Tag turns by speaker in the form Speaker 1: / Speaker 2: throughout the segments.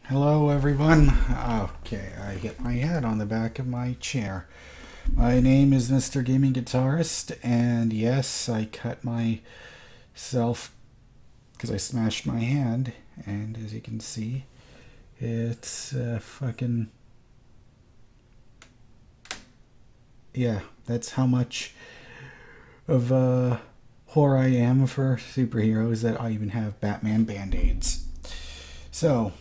Speaker 1: Hello, everyone. Okay, I hit my head on the back of my chair. My name is MrGamingGuitarist, and yes, I cut myself because I smashed my hand, and as you can see, it's fucking... Yeah, that's how much of a whore I am for superheroes that I even have Batman Band-Aids. So,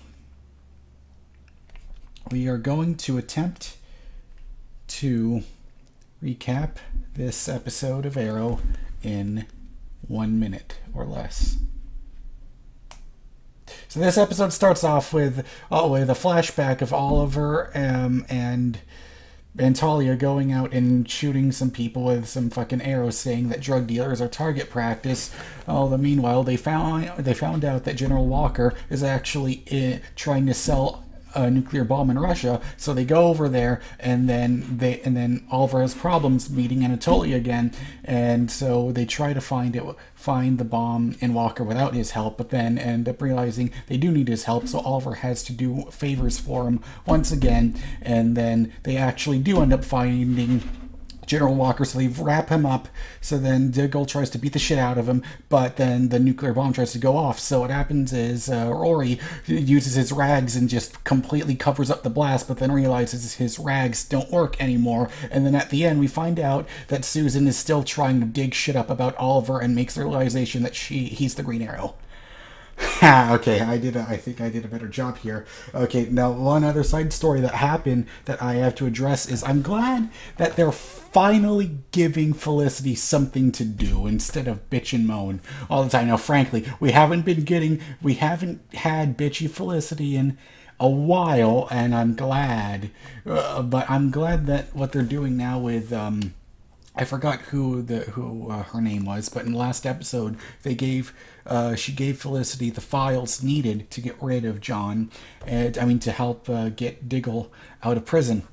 Speaker 1: we are going to attempt to recap this episode of Arrow in 1 minute or less. So this episode starts off with a flashback of Oliver and Talia going out and shooting some people with some fucking arrows, saying that drug dealers are target practice. Meanwhile, they found out that General Walker is actually trying to sell a nuclear bomb in Russia, so they go over there, and then Oliver has problems meeting Anatolia again, and so they try to find the bomb in Walker without his help, but then end up realizing they do need his help, so Oliver has to do favors for him once again, and then they actually do end up finding General Walker, so they wrap him up. So then Diggle tries to beat the shit out of him, but then the nuclear bomb tries to go off. So what happens is Rory uses his rags and just completely covers up the blast, but then realizes his rags don't work anymore. And then at the end, we find out that Susan is still trying to dig shit up about Oliver and makes the realization that he's the Green Arrow. Okay, I think I did a better job here. Okay, now one other side story that happened that I have to address is I'm glad that they're finally giving Felicity something to do instead of bitch and moan all the time. Now, frankly, we haven't had bitchy Felicity in a while, and I'm glad. But I'm glad that what they're doing now with I forgot who her name was, but in the last episode, she gave Felicity the files needed to get rid of John, to help get Diggle out of prison.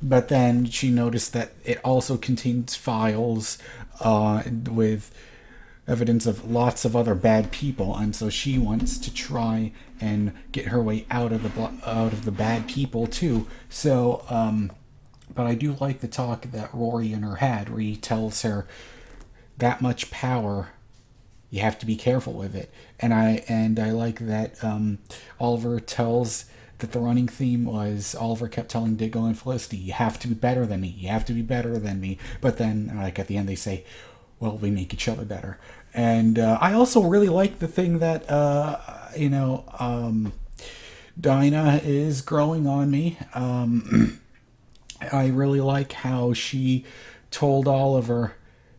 Speaker 1: But then she noticed that it also contains files with evidence of lots of other bad people, and so she wants to try and get her way out of the bad people too. So. But I do like the talk that Rory in her had, where he tells her that much power, you have to be careful with it. And I like that Oliver tells that the running theme was Oliver kept telling Diggle and Felicity, you have to be better than me, you have to be better than me. But then, like at the end, they say, well, we make each other better. And I also really like the thing that Dinah is growing on me. I really like how she told Oliver,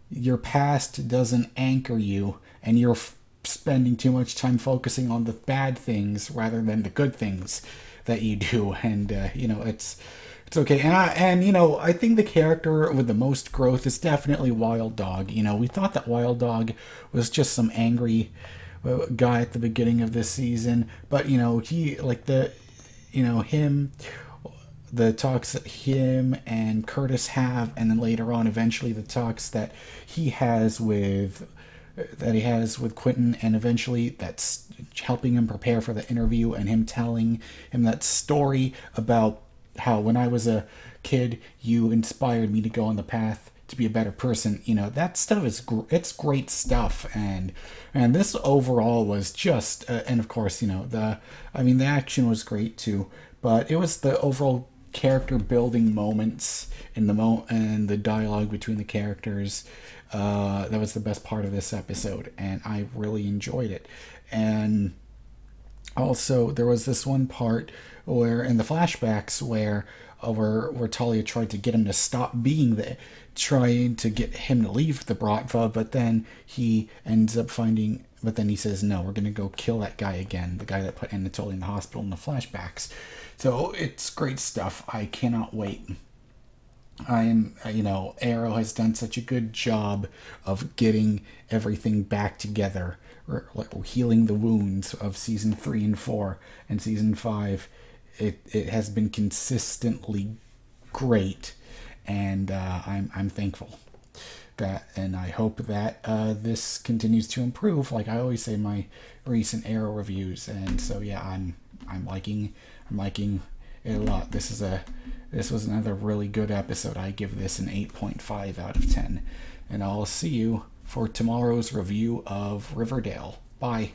Speaker 1: your past doesn't anchor you, and you're spending too much time focusing on the bad things rather than the good things that you do. And it's okay. And I think the character with the most growth is definitely Wild Dog. We thought that Wild Dog was just some angry guy at the beginning of this season, but the talks that him and Curtis have, and then later on, eventually, the talks that he has with Quentin, and eventually that's helping him prepare for the interview, and him telling him that story about how when I was a kid, you inspired me to go on the path to be a better person. That stuff it's great stuff, and this overall was just, and of course, the action was great too, but it was the overall character building moments and the dialogue between the characters that was the best part of this episode, and I really enjoyed it. And also there was this one part where in the flashbacks where Talia tried to get him to stop being there, trying to get him to leave the Bratva, but then he ends up but then he says, no, we're going to go kill that guy again, the guy that put Anatolia in the hospital in the flashbacks. So it's great stuff. I cannot wait. Arrow has done such a good job of getting everything back together, healing the wounds of season 3 and 4, and season 5. It has been consistently great, and I'm thankful that, and I hope that this continues to improve. Like I always say, my recent Arrow reviews, and so yeah, I'm liking it a lot. This was another really good episode. I give this an 8.5 out of 10. And I'll see you for tomorrow's review of Riverdale. Bye.